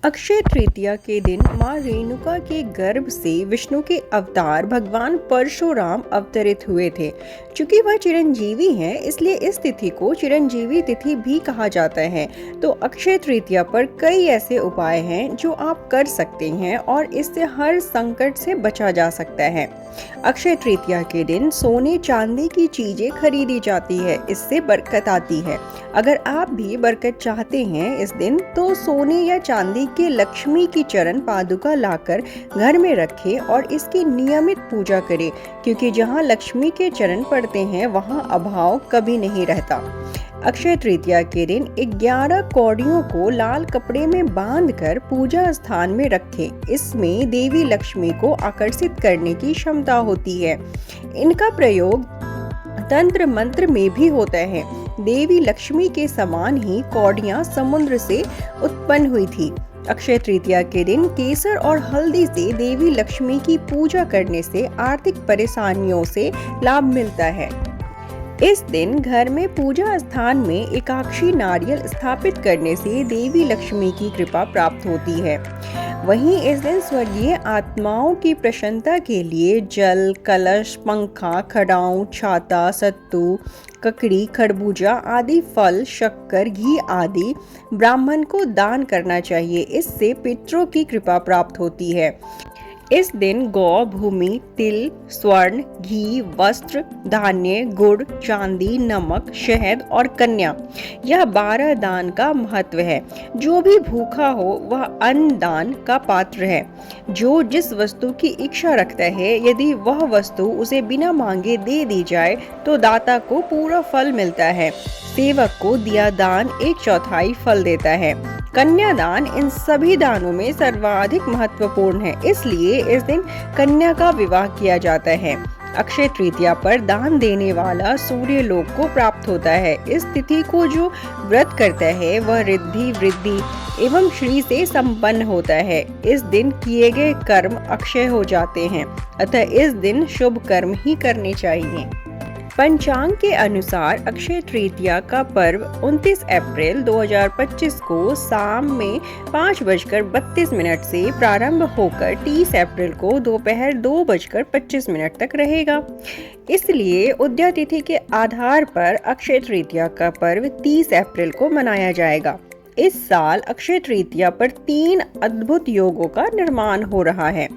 अक्षय तृतीया के दिन मां रेणुका के गर्भ से विष्णु के अवतार भगवान परशुराम अवतरित हुए थे। चूंकि वह चिरंजीवी हैं, इसलिए इस तिथि को चिरंजीवी तिथि भी कहा जाता है। तो अक्षय तृतीया पर कई ऐसे उपाय हैं जो आप कर सकते हैं और इससे हर संकट से बचा जा सकता है। अक्षय तृतीया के दिन सोने चांदी की चीजें खरीदी जाती है, इससे बरकत आती है। अगर आप भी बरकत चाहते हैं इस दिन, तो सोने या चांदी के लक्ष्मी की चरण पादुका लाकर घर में रखें और इसकी नियमित पूजा करें, क्योंकि जहां लक्ष्मी के चरण पड़ते हैं वहां अभाव कभी नहीं रहता। अक्षय तृतीया के दिन 11 कौड़ियों को लाल कपड़े में बांधकर पूजा स्थान में रखें। इसमें देवी लक्ष्मी को आकर्षित करने की क्षमता होती है। इनका प्रयोग तंत्र मंत्र में भी होता है। देवी लक्ष्मी के समान ही कौड़ियां समुद्र से उत्पन्न हुई थी। अक्षय तृतीया के दिन केसर और हल्दी से देवी लक्ष्मी की पूजा करने से आर्थिक परेशानियों से लाभ मिलता है। इस दिन घर में पूजा स्थान में एकाक्षी नारियल स्थापित करने से देवी लक्ष्मी की कृपा प्राप्त होती है। वहीं इस दिन स्वर्गीय आत्माओं की प्रसन्नता के लिए जल, कलश, पंखा, खड़ाऊं, छाता, सत्तू, ककड़ी, खरबूजा आदि फल, शक्कर, घी आदि ब्राह्मण को दान करना चाहिए। इससे पितरों की कृपा प्राप्त होती है। इस दिन गौ, भूमि, तिल, स्वर्ण, घी, वस्त्र, धान्य, गुड़, चांदी, नमक, शहद और कन्या, यह 12 दान का महत्व है। जो भी भूखा हो वह अन्न दान का पात्र है। जो जिस वस्तु की इच्छा रखता है, यदि वह वस्तु उसे बिना मांगे दे दी जाए तो दाता को पूरा फल मिलता है। सेवक को दिया दान 1/4 फल देता है। कन्यादान इन सभी दानों में सर्वाधिक महत्वपूर्ण है, इसलिए इस दिन कन्या का विवाह किया जाता है। अक्षय तृतीया पर दान देने वाला सूर्य लोक को प्राप्त होता है। इस तिथि को जो व्रत करता है वह रिद्धि, वृद्धि एवं श्री से संपन्न होता है। इस दिन किए गए कर्म अक्षय हो जाते हैं, अतः इस दिन शुभ कर्म ही करने चाहिए। पंचांग के अनुसार अक्षय तृतीया का पर्व 29 अप्रैल 2025 को शाम में 5:32 से प्रारंभ होकर 30 अप्रैल को दोपहर 2:25 तक रहेगा। इसलिए उदया तिथि के आधार पर अक्षय तृतीया का पर्व 30 अप्रैल को मनाया जाएगा। इस साल अक्षय तृतीया पर 3 अद्भुत योगों का निर्माण हो रहा है,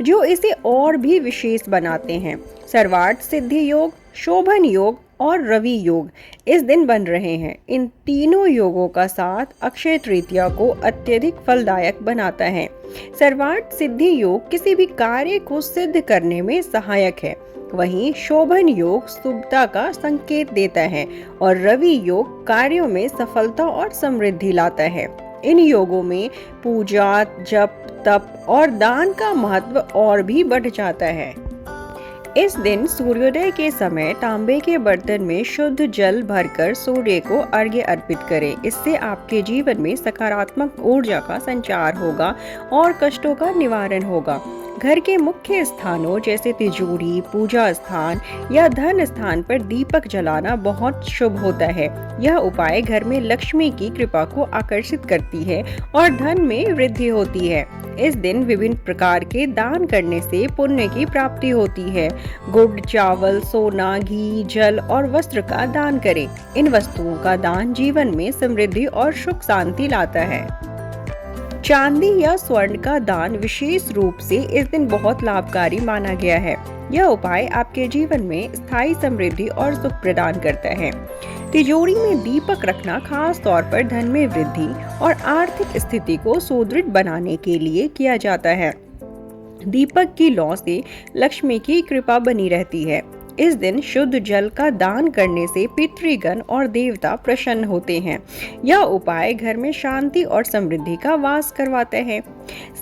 जो इसे और भी विशेष बनाते हैं। सर्वार्थ सिद्धि योग, शोभन योग और रवि योग इस दिन बन रहे हैं। इन तीनों योगों का साथ अक्षय तृतीया को अत्यधिक फलदायक बनाता है। सर्वार्थ सिद्धि योग किसी भी कार्य को सिद्ध करने में सहायक है। वहीं शोभन योग शुभता का संकेत देता है और रवि योग कार्यों में सफलता और समृद्धि लाता है। इन योगों में पूजा, जप, तप और दान का महत्व और भी बढ़ जाता है। इस दिन सूर्योदय के समय तांबे के बर्तन में शुद्ध जल भरकर सूर्य को अर्घ्य अर्पित करें। इससे आपके जीवन में सकारात्मक ऊर्जा का संचार होगा और कष्टों का निवारण होगा। घर के मुख्य स्थानों जैसे तिजोरी, पूजा स्थान या धन स्थान पर दीपक जलाना बहुत शुभ होता है। यह उपाय घर में लक्ष्मी की कृपा को आकर्षित करती है और धन में वृद्धि होती है। इस दिन विभिन्न प्रकार के दान करने से पुण्य की प्राप्ति होती है। गुड़, चावल, सोना, घी, जल और वस्त्र का दान करें। इन वस्तुओं का दान जीवन में समृद्धि और सुख शांति लाता है। चांदी या स्वर्ण का दान विशेष रूप से इस दिन बहुत लाभकारी माना गया है। यह उपाय आपके जीवन में स्थायी समृद्धि और सुख प्रदान करता है। तिजोरी में दीपक रखना खास तौर पर धन में वृद्धि और आर्थिक स्थिति को सुदृढ़ बनाने के लिए किया जाता है। दीपक की लौ से लक्ष्मी की कृपा बनी रहती है। इस दिन शुद्ध जल का दान करने से पितृगण और देवता प्रसन्न होते हैं। यह उपाय घर में शांति और समृद्धि का वास करवाता है।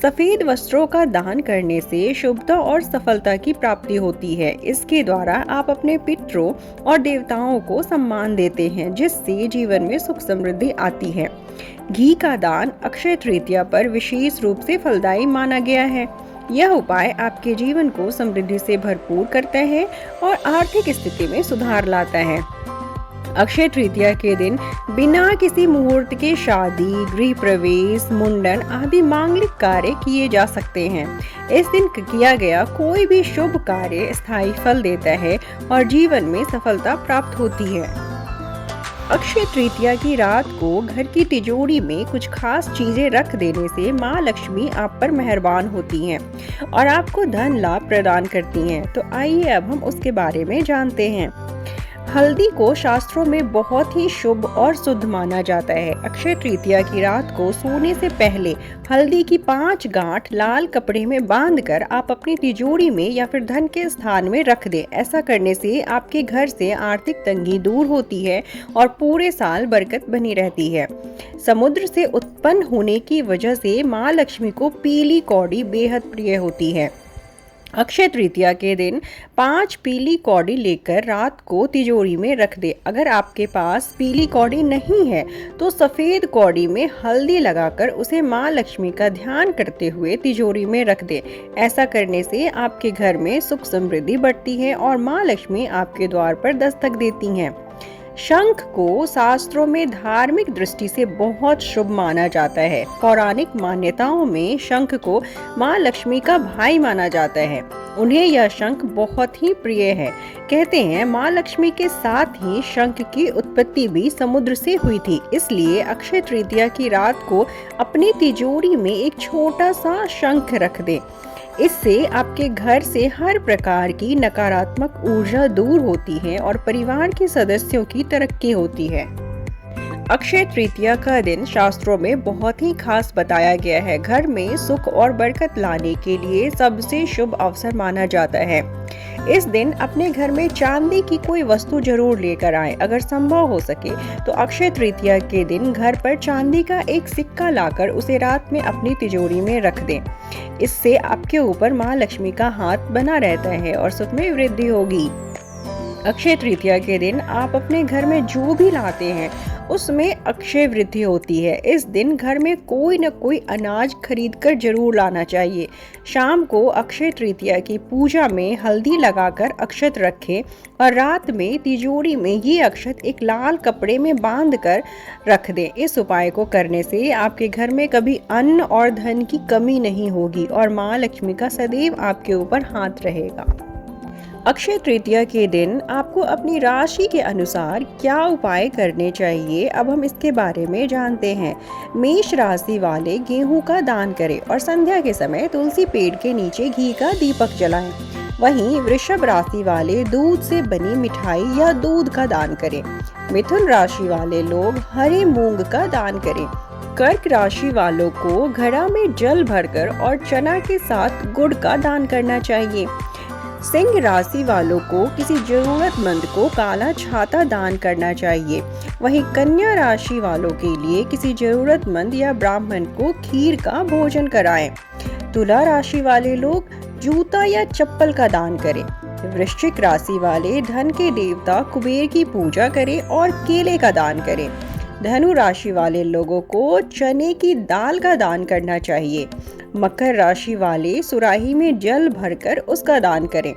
सफेद वस्त्रों का दान करने से शुभता और सफलता की प्राप्ति होती है। इसके द्वारा आप अपने पितरों और देवताओं को सम्मान देते हैं, जिससे जीवन में सुख समृद्धि आती है। घी का दान अक्षय तृतीया पर विशेष रूप से फलदायी माना गया है। यह उपाय आपके जीवन को समृद्धि से भरपूर करता है और आर्थिक स्थिति में सुधार लाता है। अक्षय तृतीया के दिन बिना किसी मुहूर्त के शादी, गृह प्रवेश, मुंडन आदि मांगलिक कार्य किए जा सकते हैं। इस दिन किया गया कोई भी शुभ कार्य स्थायी फल देता है और जीवन में सफलता प्राप्त होती है। अक्षय तृतीया की रात को घर की तिजोरी में कुछ खास चीजें रख देने से माँ लक्ष्मी आप पर मेहरबान होती हैं और आपको धन लाभ प्रदान करती हैं। तो आइए अब हम उसके बारे में जानते हैं। हल्दी को शास्त्रों में बहुत ही शुभ और शुद्ध माना जाता है। अक्षय तृतीया की रात को सोने से पहले हल्दी की 5 गांठ लाल कपड़े में बांधकर आप अपनी तिजोरी में या फिर धन के स्थान में रख दें। ऐसा करने से आपके घर से आर्थिक तंगी दूर होती है और पूरे साल बरकत बनी रहती है। समुद्र से उत्पन्न होने की वजह से माँ लक्ष्मी को पीली कौड़ी बेहद प्रिय होती है। अक्षय तृतीया के दिन 5 पीली कौड़ी लेकर रात को तिजोरी में रख दे। अगर आपके पास पीली कौड़ी नहीं है तो सफेद कौड़ी में हल्दी लगाकर उसे माँ लक्ष्मी का ध्यान करते हुए तिजोरी में रख दे। ऐसा करने से आपके घर में सुख समृद्धि बढ़ती है और माँ लक्ष्मी आपके द्वार पर दस्तक देती हैं। शंख को शास्त्रों में धार्मिक दृष्टि से बहुत शुभ माना जाता है। पौराणिक मान्यताओं में शंख को माँ लक्ष्मी का भाई माना जाता है। उन्हें यह शंख बहुत ही प्रिय है। कहते हैं माँ लक्ष्मी के साथ ही शंख की उत्पत्ति भी समुद्र से हुई थी। इसलिए अक्षय तृतीया की रात को अपनी तिजोरी में एक छोटा सा शंख रख दे। इससे आपके घर से हर प्रकार की नकारात्मक ऊर्जा दूर होती है और परिवार के सदस्यों की तरक्की होती है। अक्षय तृतीया का दिन शास्त्रों में बहुत ही खास बताया गया है। घर में सुख और बरकत लाने के लिए सबसे शुभ अवसर माना जाता है। इस दिन अपने घर में चांदी की कोई वस्तु जरूर लेकर आएं। अगर संभव हो सके तो अक्षय तृतीया के दिन घर पर चांदी का एक सिक्का लाकर उसे रात में अपनी तिजोरी में रख दें। इससे आपके ऊपर माँ लक्ष्मी का हाथ बना रहता है और सुख में वृद्धि होगी। अक्षय तृतीया के दिन आप अपने घर में जो भी लाते हैं उसमें अक्षय वृद्धि होती है। इस दिन घर में कोई न कोई अनाज खरीद कर जरूर लाना चाहिए। शाम को अक्षय तृतीया की पूजा में हल्दी लगाकर अक्षत रखें और रात में तिजोरी में ये अक्षत एक लाल कपड़े में बांध कर रख दें। इस उपाय को करने से आपके घर में कभी अन्न और धन की कमी नहीं होगी और माँ लक्ष्मी का सदैव आपके ऊपर हाथ रहेगा। अक्षय तृतीया के दिन आपको अपनी राशि के अनुसार क्या उपाय करने चाहिए, अब हम इसके बारे में जानते हैं। मेष राशि वाले गेहूं का दान करें और संध्या के समय तुलसी पेड़ के नीचे घी का दीपक जलाएं। वहीं वृषभ राशि वाले दूध से बनी मिठाई या दूध का दान करें। मिथुन राशि वाले लोग हरे मूंग का दान करें। कर्क राशि वालों को घड़ा में जल भरकर और चना के साथ गुड़ का दान करना चाहिए। सिंह राशि वालों को किसी जरूरतमंद को काला छाता दान करना चाहिए। वहीं कन्या राशि वालों के लिए किसी जरूरतमंद या ब्राह्मण को खीर का भोजन कराएं। तुला राशि वाले लोग जूता या चप्पल का दान करें। वृश्चिक राशि वाले धन के देवता कुबेर की पूजा करें और केले का दान करें। धनु राशि वाले लोगों को चने की दाल का दान करना चाहिए। मकर राशि वाले सुराही में जल भरकर उसका दान करें।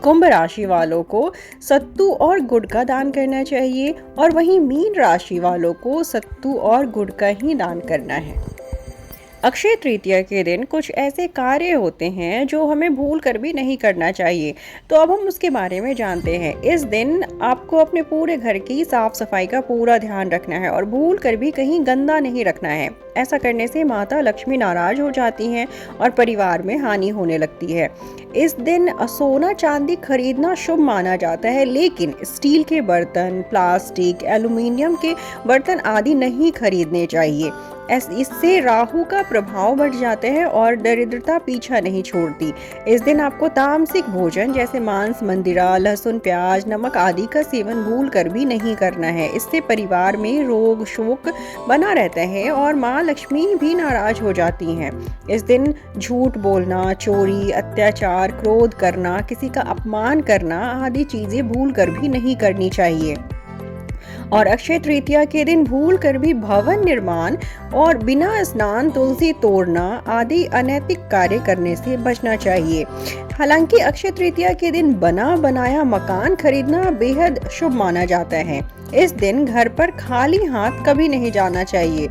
कुंभ राशि वालों को सत्तू और गुड़ का दान करना चाहिए और वहीं मीन राशि वालों को सत्तू और गुड़ का ही दान करना है। अक्षय तृतीया के दिन कुछ ऐसे कार्य होते हैं जो हमें भूल कर भी नहीं करना चाहिए, तो अब हम उसके बारे में जानते हैं। इस दिन आपको अपने पूरे घर की साफ सफाई का पूरा ध्यान रखना है और भूल कर भी कहीं गंदा नहीं रखना है। ऐसा करने से माता लक्ष्मी नाराज हो जाती हैं और परिवार में हानि होने लगती है। इस दिन सोना चांदी खरीदना शुभ माना जाता है, लेकिन स्टील के बर्तन, प्लास्टिक, एल्युमिनियम के बर्तन आदि नहीं खरीदने चाहिए। इससे राहु का प्रभाव बढ़ जाता है और दरिद्रता पीछा नहीं छोड़ती। इस दिन आपको तामसिक भोजन जैसे मांस, मंदिरा, लहसुन, प्याज, नमक आदि का सेवन भूल कर भी नहीं करना है। इससे परिवार में रोग शोक बना रहता है और माँ लक्ष्मी भी नाराज हो जाती हैं। इस दिन झूठ बोलना, चोरी, अत्याचार, क्रोध करना, किसी का अपमान करना आदि चीजें भूल कर भी नहीं करनी चाहिए। और अक्षय तृतीया के दिन भूल कर भी भवन निर्माण और बिना स्नान तुलसी तोड़ना आदि अनैतिक कार्य करने से बचना चाहिए। हालांकि अक्षय तृतीया के दिन बना बनाया मकान खरीदना बेहद शुभ माना जाता है। इस दिन घर पर खाली हाथ कभी नहीं जाना चाहिए